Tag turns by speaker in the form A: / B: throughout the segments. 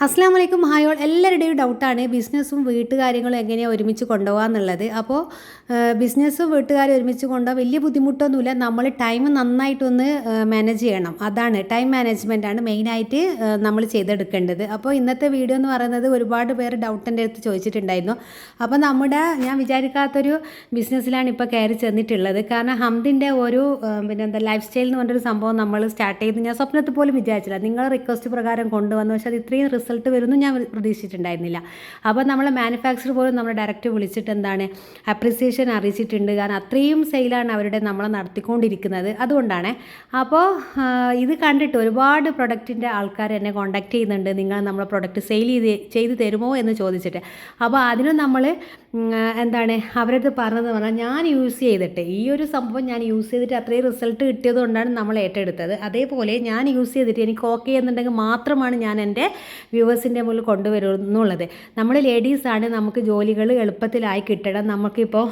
A: അസ്സാം വലൈക്കും hi all. എല്ലാവരുടെയും ഡൗട്ടാണ് ബിസിനസ്സും വീട്ടുകാര്യങ്ങളും എങ്ങനെയാണ് ഒരുമിച്ച് കൊണ്ടുപോകാന്നുള്ളത്. അപ്പോൾ ബിസിനസ്സും വീട്ടുകാരും ഒരുമിച്ച് കൊണ്ടുപോകാൻ വലിയ ബുദ്ധിമുട്ടൊന്നുമില്ല. നമ്മൾ ടൈം നന്നായിട്ടൊന്ന് മാനേജ് ചെയ്യണം. അതാണ് ടൈം മാനേജ്മെൻറ്റാണ് മെയിനായിട്ട് നമ്മൾ ചെയ്തെടുക്കേണ്ടത്. അപ്പോൾ ഇന്നത്തെ വീഡിയോ എന്ന് പറയുന്നത് ഒരുപാട് പേര് ഡൗട്ട് എൻ്റെ അടുത്ത് ചോദിച്ചിട്ടുണ്ടായിരുന്നു. അപ്പോൾ ഞാൻ വിചാരിക്കാത്തൊരു ബിസിനസ്സിലാണ് ഇപ്പോൾ കയറി ചെന്നിട്ടുള്ളത്. കാരണം ഹംദിൻ്റെ ഒരു ലൈഫ് സ്റ്റൈൽ എന്ന് പറഞ്ഞൊരു സംഭവം നമ്മൾ സ്റ്റാർട്ട് ചെയ്ത് ഞാൻ സ്വപ്നത്തിൽ പോലും വിചാരിച്ചില്ല. നിങ്ങളുടെ റിക്വസ്റ്റ് പ്രകാരം കൊണ്ടുവന്നു. പക്ഷേ അത് ഇത്രയും റിസൾട്ട് വരുമെന്ന് ഞാൻ പ്രതീക്ഷിച്ചിട്ടുണ്ടായിരുന്നില്ല. അപ്പോൾ നമ്മളെ മാനുഫാക്ചർ പോലും നമ്മൾ ഡയറക്റ്റ് വിളിച്ചിട്ട് അപ്രിസിയേഷൻ അറിയിച്ചിട്ടുണ്ട്. കാരണം അത്രയും സെയിലാണ് നമ്മളെ നടത്തിക്കൊണ്ടിരിക്കുന്നത്. അതുകൊണ്ടാണ്. അപ്പോൾ ഇത് കണ്ടിട്ട് ഒരുപാട് പ്രൊഡക്റ്റിൻ്റെ ആൾക്കാർ എന്നെ കോൺടാക്ട് ചെയ്യുന്നുണ്ട്. നിങ്ങൾ നമ്മളെ പ്രൊഡക്റ്റ് സെയിൽ ചെയ്ത് തരുമോ എന്ന് ചോദിച്ചിട്ട്. അപ്പോൾ അതിനും നമ്മൾ അവരടുത്ത് പറഞ്ഞാൽ ഞാൻ യൂസ് ചെയ്തിട്ട് ഈ ഒരു സംഭവം ഞാൻ യൂസ് ചെയ്തിട്ട് അത്രയും റിസൾട്ട് കിട്ടിയത് കൊണ്ടാണ് നമ്മൾ ഏറ്റെടുത്തത്. അതേപോലെ ഞാൻ യൂസ് ചെയ്തിട്ട് എനിക്ക് ഓക്കെ എന്നുണ്ടെങ്കിൽ മാത്രമാണ് ഞാൻ എൻ്റെ വ്യൂവേഴ്സിൻ്റെ മുന്നിൽ കൊണ്ടുവരുന്നുള്ളത്. നമ്മൾ ലേഡീസാണ്, നമുക്ക് ജോലികൾ എളുപ്പത്തിലായി കിട്ടണം. നമുക്കിപ്പോൾ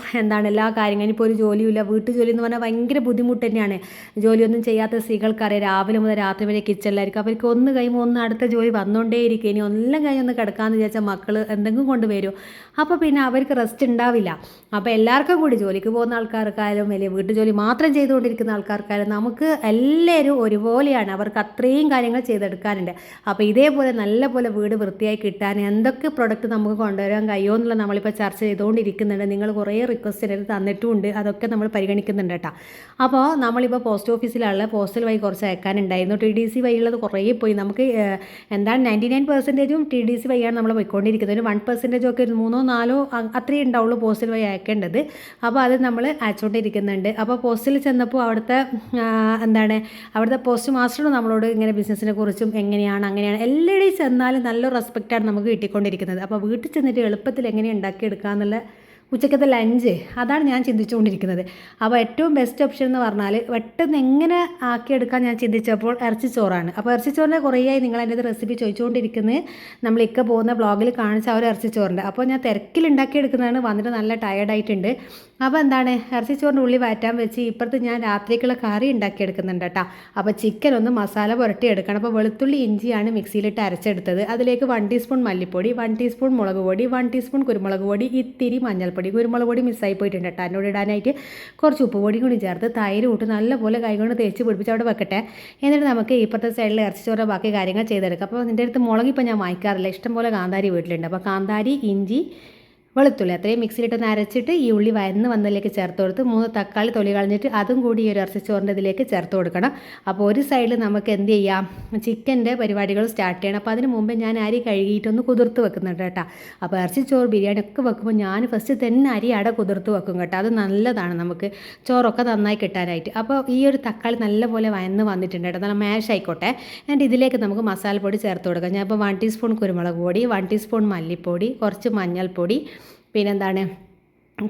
A: എല്ലാ കാര്യങ്ങളും ഇപ്പോൾ ഒരു ജോലിയില്ല, വീട്ടു ജോലി എന്ന് പറഞ്ഞാൽ ഭയങ്കര ബുദ്ധിമുട്ട് തന്നെയാണ്. ജോലിയൊന്നും ചെയ്യാത്ത സ്ത്രീകൾക്കറിയാം, രാവിലെ മുതൽ രാത്രി വരെ കിച്ചണിലായിരിക്കും. അവർക്ക് ഒന്ന് കഴിയുമ്പോൾ ഒന്ന് അടുത്ത ജോലി വന്നുകൊണ്ടേയിരിക്കും. ഇനി എല്ലാം കഴിഞ്ഞൊന്ന് കിടക്കാമെന്ന് വിചാരിച്ചാൽ മക്കൾ എന്തെങ്കിലും കൊണ്ടുവരും. അപ്പോൾ പിന്നെ അവർക്ക് റെസ്റ്റ് ഉണ്ടാവില്ല. അപ്പോൾ എല്ലാവർക്കും കൂടി ജോലിക്ക് പോകുന്ന ആൾക്കാർക്കായാലും വലിയ വീട്ടു ജോലി മാത്രം ചെയ്തുകൊണ്ടിരിക്കുന്ന ആൾക്കാർക്കായാലും നമുക്ക് എല്ലാവരും ഒരുപോലെയാണ്. അവർക്ക് അത്രയും കാര്യങ്ങൾ ചെയ്തെടുക്കാനുണ്ട്. അപ്പോൾ ഇതേപോലെ നല്ലപോലെ വീട് വൃത്തിയായി കിട്ടാൻ എന്തൊക്കെ പ്രൊഡക്റ്റ് നമുക്ക് കൊണ്ടുവരാൻ കഴിയുമോ എന്നുള്ള നമ്മളിപ്പോൾ ചർച്ച ചെയ്തുകൊണ്ടിരിക്കുന്നുണ്ട്. നിങ്ങൾ കുറേ റിക്വസ്റ്റ് എടുത്ത് തന്നിട്ടുമുണ്ട്. അതൊക്കെ നമ്മൾ പരിഗണിക്കുന്നുണ്ട് കേട്ടോ. അപ്പോൾ നമ്മളിപ്പോൾ പോസ്റ്റ് ഓഫീസിലുള്ള പോസ്റ്റൽ വഴി കുറച്ച് അയക്കാനുണ്ടായിരുന്നു. TDC വഴിയുള്ളത് കുറേ പോയി. നമുക്ക് 99% TDC വഴിയാണ് നമ്മൾ പോയിക്കൊണ്ടിരിക്കുന്നത്. ഒരു 1% ഒക്കെ ഒരു 3-4 അത്രയും ഉണ്ടാവുള്ളൂ പോസ്റ്റൽ വഴി അയക്കേണ്ടത്. അപ്പോൾ അത് നമ്മൾ അയച്ചുകൊണ്ടിരിക്കുന്നുണ്ട്. അപ്പോൾ പോസ്റ്റിൽ ചെന്നപ്പോൾ അവിടുത്തെ പോസ്റ്റ് മാസ്റ്റർ നമ്മളോട് ഇങ്ങനെ ബിസിനസ്സിനെ കുറിച്ചും അങ്ങനെയാണ് എല്ലാവരുടെയും ചെന്നാലും നല്ല റെസ്പെക്റ്റാണ് നമുക്ക് കിട്ടിക്കൊണ്ടിരിക്കുന്നത്. അപ്പോൾ വീട്ടിൽ ചെന്നിട്ട് എളുപ്പത്തിൽ എങ്ങനെ ഉണ്ടാക്കിയെടുക്കുക എന്നുള്ള ഉച്ചക്കത്തെ ലഞ്ച് അതാണ് ഞാൻ ചിന്തിച്ചുകൊണ്ടിരിക്കുന്നത്. അപ്പോൾ ഏറ്റവും ബെസ്റ്റ് ഓപ്ഷൻ എന്ന് പറഞ്ഞാൽ പെട്ടെന്ന് എങ്ങനെ ആക്കിയെടുക്കാൻ ഞാൻ ചിന്തിച്ചപ്പോൾ ഇറച്ചിച്ചോറാണ്. അപ്പോൾ ഇറച്ചിച്ചോറിൻ്റെ കുറേയായി നിങ്ങൾ എൻ്റെ റെസിപ്പി ചോദിച്ചുകൊണ്ടിരിക്കുന്നത്. നമ്മളിക്ക പോകുന്ന വ്ളോഗിൽ കാണിച്ച ആ ഒരു ഇറച്ചിച്ചോറിൻ്റെ. അപ്പോൾ ഞാൻ തിരക്കിലുണ്ടാക്കിയെടുക്കുന്നതാണ്. വന്നിട്ട് നല്ല ടയർഡായിട്ടുണ്ട്. അപ്പോൾ ഇറച്ചിച്ചോറിൻ്റെ ഉള്ളി വാറ്റാൻ വെച്ച് ഇപ്പുറത്ത് ഞാൻ രാത്രിക്കുള്ള കറി ഉണ്ടാക്കിയെടുക്കുന്നുണ്ട് കേട്ടോ. അപ്പോൾ ചിക്കൻ ഒന്ന് മസാല പുരട്ടി എടുക്കണം. അപ്പോൾ വെളുത്തുള്ളി ഇഞ്ചിയാണ് മിക്സിയിലിട്ട് അരച്ചെടുത്തത്. അതിലേക്ക് 1 ടീസ്പൂൺ മല്ലിപ്പൊടി, 1 ടീസ്പൂൺ മുളക് പൊടി, 1 ടീസ്പൂൺ കുരുമുളക് പൊടി, ഇത്തിരി മഞ്ഞൾപ്പൊടി, കുരുമുളക് പൊടി മിസ്സായി പോയിട്ടുണ്ട് കേട്ടോ. എന്നോട് ഇടാനായിട്ട് കുറച്ച് ഉപ്പ് പൊടി കൂടി ചേർത്ത് തൈര് കൂട്ട് നല്ലപോലെ കൈകൊണ്ട് തേച്ച് പിടിപ്പിച്ച് അവിടെ വെക്കട്ടെ. എന്നിട്ട് നമുക്ക് ഇപ്പുറത്തെ സൈഡിൽ ഇറച്ചിച്ചോറ് ബാക്കി കാര്യങ്ങൾ ചെയ്തെടുക്കാം. അപ്പോൾ നിൻ്റെ അടുത്ത് മുളകിപ്പോൾ ഞാൻ വാങ്ങിക്കാറില്ല. ഇഷ്ടംപോലെ കാന്താരി വീട്ടിലുണ്ട്. അപ്പോൾ കാന്താരി, ഇഞ്ചി, വെളുത്തുള്ളി അത്രയും മിക്സിയിലിട്ടൊന്ന് അരച്ചിട്ട് ഈ ഉള്ളി വന്നതിലേക്ക് ചേർത്ത് കൊടുത്ത് 3 തക്കാളി തൊലി കളഞ്ഞിട്ട് അതും കൂടി ഈ ഒരു ഇറച്ചിച്ചോറിൻ്റെ ഇതിലേക്ക് ചേർത്ത് കൊടുക്കണം. അപ്പോൾ ഒരു സൈഡിൽ നമുക്ക് എന്ത് ചെയ്യാം, ചിക്കൻ്റെ പരിപാടികൾ സ്റ്റാർട്ട് ചെയ്യണം. അപ്പോൾ അതിന് മുമ്പേ ഞാൻ അരി കഴുകിയിട്ടൊന്ന് കുതിർത്ത് വെക്കുന്നുണ്ട് കേട്ടോ. അപ്പോൾ ഇറച്ചിച്ചോറ് ബിരിയാണി ഒക്കെ വെക്കുമ്പോൾ ഞാൻ ഫസ്റ്റ് തന്നെ അരി കുതിർത്ത് വെക്കും കേട്ടോ. അത് നല്ലതാണ് നമുക്ക് ചോറൊക്കെ നന്നായി കിട്ടാനായിട്ട്. അപ്പോൾ ഈ ഒരു തക്കാളി നല്ലപോലെ വന്നിട്ടുണ്ട് കേട്ടോ. നല്ല മാഷ് ആയിക്കോട്ടെ. എന്നിട്ട് ഇതിലേക്ക് നമുക്ക് മസാലപ്പൊടി ചേർത്ത് കൊടുക്കാം. ഞാൻ ഇപ്പോൾ 1 ടീസ്പൂൺ കുരുമുളക് പൊടി, 1 ടീസ്പൂൺ മല്ലിപ്പൊടി, കുറച്ച് മഞ്ഞൾപ്പൊടി,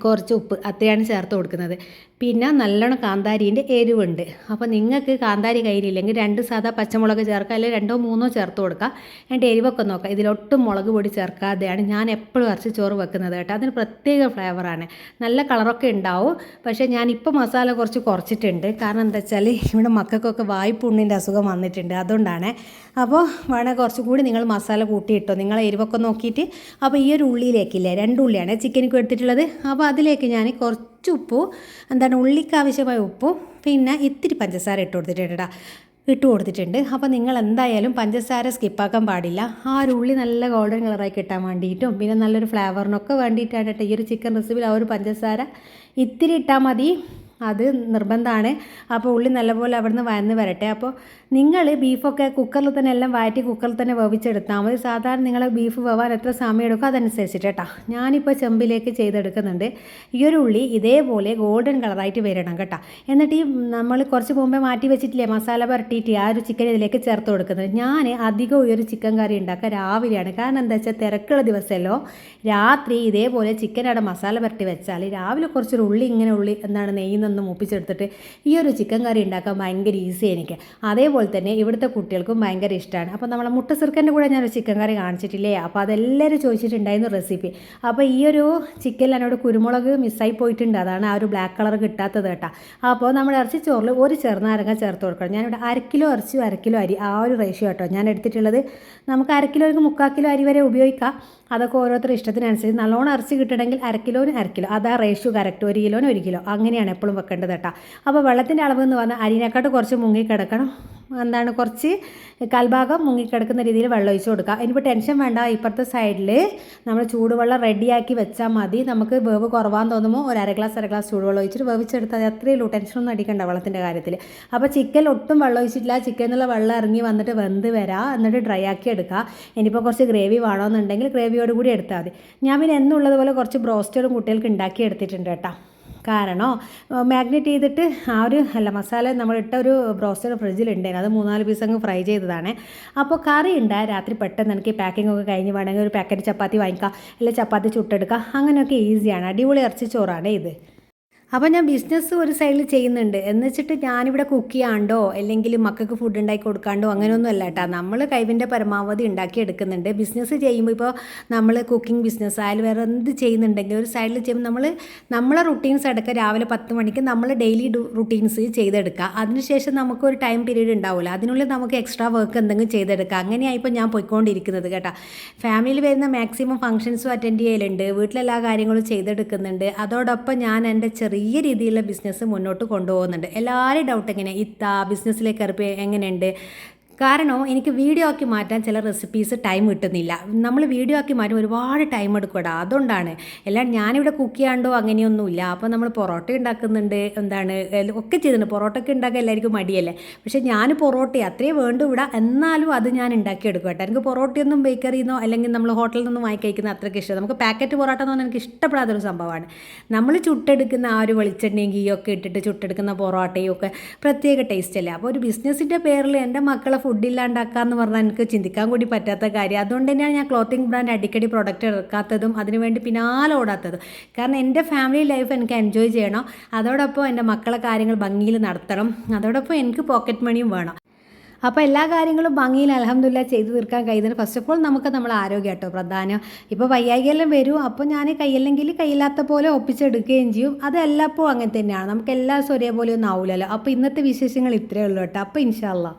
A: കുറച്ച് ഉപ്പ് അത്രയാണ് ചേർത്ത് കൊടുക്കുന്നത്. പിന്നെ നല്ലോണം കാന്താരീൻ്റെ എരിവുണ്ട്. അപ്പോൾ നിങ്ങൾക്ക് കാന്താരി കയ്യിലില്ലെങ്കിൽ 2 സാധാ പച്ചമുളക് ചേർക്കുക, അല്ലെങ്കിൽ 2-3 ചേർത്ത് കൊടുക്കുക. എന്നിട്ട് എരിവൊക്കെ നോക്കുക. ഇതിലൊട്ടും മുളക് പൊടി ചേർക്കാതെയാണ് ഞാൻ എപ്പോഴും ഇറച്ചിച്ചോറ് വെക്കുന്നത് കേട്ടോ. അതിന് പ്രത്യേക ഫ്ലേവറാണ്. നല്ല കളറൊക്കെ ഉണ്ടാവും. പക്ഷേ ഞാനിപ്പോൾ മസാല കുറച്ചിട്ടുണ്ട്. കാരണം എന്താ വെച്ചാൽ ഇവിടെ മക്കൾക്കൊക്കെ വായ്പുണ്ണിൻ്റെ അസുഖം വന്നിട്ടുണ്ട്. അതുകൊണ്ടാണ്. അപ്പോൾ വേണേൽ കുറച്ചുകൂടി നിങ്ങൾ മസാല കൂട്ടിയിട്ടോ, നിങ്ങളെ എരിവൊക്കെ നോക്കിയിട്ട്. അപ്പോൾ ഈ ഒരു ഉള്ളിയിലേക്കില്ലേ, 2 ഉള്ളിയാണ് ചിക്കനിക്ക് എടുത്തിട്ടുള്ളത്. അപ്പോൾ അതിലേക്ക് ഞാൻ കുറച്ച് ഉപ്പും ഉള്ളിക്ക് ആവശ്യമായ ഉപ്പും പിന്നെ ഇത്തിരി പഞ്ചസാര ഇട്ട് കൊടുത്തിട്ടുണ്ട്. അപ്പോൾ നിങ്ങൾ എന്തായാലും പഞ്ചസാര സ്കിപ്പാക്കാൻ പാടില്ല. ആ ഒരു ഉള്ളി നല്ല ഗോൾഡൻ കളറായി കിട്ടാൻ വേണ്ടിയിട്ടും പിന്നെ നല്ലൊരു ഫ്ലേവറിനൊക്കെ വേണ്ടിയിട്ടാണ് ഈ ഒരു ചിക്കൻ റെസിപ്പിയിൽ ആ ഒരു പഞ്ചസാര ഇത്തിരി ഇട്ടാൽ മതി. അത് നിർബന്ധമാണ്. അപ്പോൾ ഉള്ളി നല്ലപോലെ അവിടുന്ന് വഴന്ന് വരട്ടെ. അപ്പോൾ നിങ്ങൾ ബീഫൊക്കെ കുക്കറിൽ തന്നെ എല്ലാം വഴറ്റി കുക്കറിൽ തന്നെ വേവിച്ചെടുത്താൽ മതി. സാധാരണ നിങ്ങൾ ബീഫ് വേവാൻ എത്ര സമയം എടുക്കും അതനുസരിച്ചിട്ട് കേട്ടോ. ഞാനിപ്പോൾ ചെമ്പിലേക്ക് ചെയ്തെടുക്കുന്നുണ്ട്. ഈ ഒരു ഉള്ളി ഇതേപോലെ ഗോൾഡൻ കളറായിട്ട് വരണം കേട്ടോ. എന്നിട്ട് ഈ നമ്മൾ കുറച്ച് മുമ്പേ മാറ്റി വെച്ചിട്ടില്ലേ മസാല പുരട്ടിയിട്ട് ആ ഒരു ചിക്കൻ ഇതിലേക്ക് ചേർത്ത് കൊടുക്കുന്നത്. ഞാൻ അധികം ഈ ഒരു ചിക്കൻ കറി ഉണ്ടാക്കുക രാവിലെയാണ്. കാരണം എന്താ വെച്ചാൽ തിരക്കുള്ള ദിവസമല്ലോ, രാത്രി ഇതേപോലെ ചിക്കൻ അവിടെ മസാല പുരട്ടി വെച്ചാൽ രാവിലെ കുറച്ചൊരു ഉള്ളി നെയ്യുന്ന ഒന്ന് മൂപ്പിച്ചെടുത്തിട്ട് ഈ ഒരു ചിക്കൻ കറി ഉണ്ടാക്കാൻ ഭയങ്കര ഈസി എനിക്ക്. അതേപോലെ തന്നെ ഇവിടുത്തെ കുട്ടികൾക്കും ഭയങ്കര ഇഷ്ടമാണ്. അപ്പോൾ നമ്മളെ മുട്ട സിർക്കൻ്റെ കൂടെ ഞാനൊരു ചിക്കൻ കറി കാണിച്ചിട്ടില്ലേ, അപ്പോൾ അതെല്ലാവരും ചോദിച്ചിട്ടുണ്ടായിരുന്നു റെസിപ്പി. അപ്പോൾ ഈ ഒരു ചിക്കനിൽ എന്നോട് കുരുമുളക് മിസ്സായി പോയിട്ടുണ്ട്, അതാണ് ആ ഒരു ബ്ലാക്ക് കളർ കിട്ടാത്തത് കേട്ടോ. അപ്പോൾ നമ്മൾ ഇറച്ചി ചോറിൽ ഒരു ചെറുനാരങ്ങ ചേർത്ത് കൊടുക്കണം. ഞാനിവിടെ 1/2 കിലോ ഇറച്ചി 1/2 കിലോ അരി, ആ ഒരു റേഷ്യോ കേട്ടോ ഞാൻ എടുത്തിട്ടുള്ളത്. നമുക്ക് 1/2 കിലോയ്ക്ക് 3/4 കിലോ അരി വരെ ഉപയോഗിക്കാം. അതൊക്കെ ഓരോരുത്തർ ഇഷ്ടത്തിനനുസരിച്ച്. നല്ലോണം ഇറച്ചി കിട്ടണമെങ്കിൽ 1/2 കിലോന് 1/2 കിലോ, അതാ റേഷ്യോ കറക്റ്റ്. 1 കിലോന് 1 കിലോ അങ്ങനെയാണ് എപ്പോഴും വെക്കേണ്ടത് കേട്ടോ. അപ്പോൾ വെള്ളത്തിൻ്റെ അളവ് എന്ന് പറഞ്ഞാൽ അരിനെക്കാട്ട് കുറച്ച് മുങ്ങിക്കിടക്കണം, കുറച്ച് കാൽഭാഗം മുങ്ങിക്കിടക്കുന്ന രീതിയിൽ വെള്ളം ഒഴിച്ച് കൊടുക്കുക. ഇനിയിപ്പോൾ ടെൻഷൻ വേണ്ട, ഇപ്പുറത്തെ സൈഡിൽ നമ്മൾ ചൂടുവെള്ളം റെഡിയാക്കി വെച്ചാൽ മതി. നമുക്ക് വേവ് കുറവാന്ന് തോന്നുമ്പോൾ ഒരു അര ഗ്ലാസ് ചൂടുവെള്ളം ഒഴിച്ചിട്ട് വേവിച്ചെടുത്താൽ അത്രയേ ഉള്ളൂ. ടെൻഷനൊന്നും അടിക്കണ്ട വെള്ളത്തിൻ്റെ കാര്യത്തിൽ. അപ്പോൾ ചിക്കൻ ഒട്ടും വെള്ളം ഒഴിച്ചിട്ടില്ല, ചിക്കനിൽ നിന്നുള്ള വെള്ളം ഇറങ്ങി വന്നിട്ട് വെന്ത് വരാം, എന്നിട്ട് ഡ്രൈ ആക്കി എടുക്കുക. ഇനിയിപ്പോൾ കുറച്ച് ഗ്രേവി വേണമെന്നുണ്ടെങ്കിൽ ഗ്രേവിയോട് കൂടി എടുത്താൽ മതി. ഞാൻ പിന്നെ എന്നുള്ളതുപോലെ കുറച്ച് ബ്രോസ്റ്ററും കുട്ടികൾക്ക് ഉണ്ടാക്കി എടുത്തിട്ടുണ്ട് കേട്ടോ. കാരണം മാഗ്നേറ്റ് ചെയ്തിട്ട് മസാല നമ്മളിട്ട ഒരു ബ്രോസ്റ്റർ ഫ്രിഡ്ജിലുണ്ടായിരുന്നു, അത് 3-4 പീസ് അങ്ങ് ഫ്രൈ ചെയ്തതാണ്. അപ്പോൾ കറി ഉണ്ടായ രാത്രി പെട്ടെന്ന് എനിക്ക് പാക്കിംഗ് ഒക്കെ കഴിഞ്ഞ് വേണമെങ്കിൽ ഒരു പാക്കറ്റ് ചപ്പാത്തി വാങ്ങിക്കാം, അല്ലെങ്കിൽ ചപ്പാത്തി ചുട്ടെടുക്കുക, അങ്ങനെയൊക്കെ ഈസിയാണ്. അടിപൊളി ഇറച്ചി ചോറാണ് ഇത്. അപ്പോൾ ഞാൻ ബിസിനസ് ഒരു സൈഡിൽ ചെയ്യുന്നുണ്ട് എന്ന് വെച്ചിട്ട് ഞാനിവിടെ കുക്ക് ചെയ്യാണ്ടോ അല്ലെങ്കിൽ മക്കൾക്ക് ഫുഡ് ഉണ്ടാക്കി കൊടുക്കാണ്ടോ അങ്ങനെയൊന്നും അല്ല കേട്ടോ. നമ്മൾ കഴിവിൻ്റെ പരമാവധി ഉണ്ടാക്കി എടുക്കുന്നുണ്ട്. ബിസിനസ് ചെയ്യുമ്പോൾ ഇപ്പോൾ നമ്മൾ കുക്കിംഗ് ബിസിനസ് ആയാലും വേറെ എന്ത് ചെയ്യുന്നുണ്ടെങ്കിൽ ഒരു സൈഡിൽ ചെയ്യുമ്പോൾ നമ്മളെ റുട്ടീൻസ് എടുക്കുക. രാവിലെ 10 മണിക്ക് നമ്മൾ ഡെയിലി റുട്ടീൻസ് ചെയ്തെടുക്കുക. അതിനുശേഷം നമുക്കൊരു ടൈം പീരീഡ് ഉണ്ടാവില്ല, അതിനുള്ളിൽ നമുക്ക് എക്സ്ട്രാ വർക്ക് എന്തെങ്കിലും ചെയ്തെടുക്കുക. അങ്ങനെയായിപ്പോൾ ഞാൻ പോയിക്കൊണ്ടിരിക്കുന്നത് കേട്ടോ. ഫാമിലിയിൽ വരുന്ന മാക്സിമം ഫംഗ്ഷൻസും അറ്റൻഡ് ചെയ്യലുണ്ട്, വീട്ടിലെല്ലാ കാര്യങ്ങളും ചെയ്തെടുക്കുന്നുണ്ട്. അതോടൊപ്പം ഞാൻ എൻ്റെ ചെറിയ രീതിയിലുള്ള ബിസിനസ് മുന്നോട്ട് കൊണ്ടുപോകുന്നുണ്ട്. എല്ലാവരും ഡൗട്ട് എങ്ങനെയാണ് ബിസിനസ്സിലേക്ക് കയറിപ്പോൾ എങ്ങനെയുണ്ട്? കാരണം എനിക്ക് വീഡിയോ ആക്കി മാറ്റാൻ ചില റെസിപ്പീസ് ടൈം കിട്ടുന്നില്ല. നമ്മൾ വീഡിയോ ആക്കി മാറ്റും ഒരുപാട് ടൈം എടുക്കൂടാ, അതുകൊണ്ടാണ്. എല്ലാം ഞാനിവിടെ കുക്ക് ചെയ്യാണ്ടോ അങ്ങനെയൊന്നുമില്ല. അപ്പോൾ നമ്മൾ പൊറോട്ട ഉണ്ടാക്കുന്നുണ്ട്, ഒക്കെ ചെയ്തിട്ടുണ്ട്. പൊറോട്ടയൊക്കെ ഉണ്ടാക്കാൻ എല്ലാവർക്കും മടിയല്ലേ, പക്ഷേ ഞാൻ പൊറോട്ട അത്രയേ വേണ്ടു ഇവിടെ, എന്നാലും അത് ഞാൻ ഉണ്ടാക്കിയെടുക്കും കേട്ടോ. എനിക്ക് പൊറോട്ടയൊന്നും ബേക്കറിയിൽ നിന്നോ അല്ലെങ്കിൽ നമ്മൾ ഹോട്ടലിൽ നിന്നും വാങ്ങി കഴിക്കുന്ന അത്രയ്ക്ക് ഇഷ്ടം. നമുക്ക് പാക്കറ്റ് പൊറോട്ട എന്ന് പറഞ്ഞാൽ എനിക്ക് ഇഷ്ടപ്പെടാത്തൊരു സംഭവമാണ്. നമ്മൾ ചുട്ടെടുക്കുന്ന ആ ഒരു വെളിച്ചെണ്ണയും ഗീയൊക്കെ ഇട്ടിട്ട് ചുട്ടെടുക്കുന്ന പൊറോട്ടയും ഒക്കെ പ്രത്യേക ടേസ്റ്റ് അല്ലേ. അപ്പോൾ ഒരു ബിസിനസ്സിൻ്റെ പേരിൽ എൻ്റെ മക്കളെ ഫുഡില്ലാണ്ടാക്കാന്ന് പറഞ്ഞാൽ എനിക്ക് ചിന്തിക്കാൻ കൂടി പറ്റാത്ത കാര്യം. അതുകൊണ്ട് തന്നെയാണ് ഞാൻ ക്ലോത്തിങ് ബ്രാൻഡ് അടിക്കടി പ്രൊഡക്റ്റ് ഇറക്കാത്തതും അതിനുവേണ്ടി പിന്നാലെ ഓടാത്തതും. കാരണം എൻ്റെ ഫാമിലി ലൈഫ് എനിക്ക് എൻജോയ് ചെയ്യണം, അതോടൊപ്പം എൻ്റെ മക്കളെ കാര്യങ്ങൾ ഭംഗിയിൽ നടത്തണം, അതോടൊപ്പം എനിക്ക് പോക്കറ്റ് മണിയും വേണം. അപ്പോൾ എല്ലാ കാര്യങ്ങളും ഭംഗിയിൽ അൽഹംദുലില്ലാ ചെയ്തു തീർക്കാൻ കഴിയുന്നത് ഫസ്റ്റ് ഓഫ് ഓൾ നമുക്ക് നമ്മളെ ആരോഗ്യം കേട്ടോ പ്രധാനം. ഇപ്പോൾ വയ്യായികയെല്ലാം വരും, അപ്പോൾ ഞാൻ കയ്യില്ലെങ്കിൽ കയ്യില്ലാത്ത പോലെ ഒപ്പിച്ചെടുക്കുകയും ചെയ്യും. അതെല്ലാപ്പോൾ അങ്ങനെ തന്നെയാണ്, നമുക്ക് എല്ലാ ഒരേപോലെ ഒന്നും ആവില്ലല്ലോ. അപ്പോൾ ഇന്നത്തെ വിശേഷങ്ങൾ ഇത്രയേ ഉള്ളൂ കേട്ടോ. അപ്പോൾ ഇൻഷാ അല്ലാ.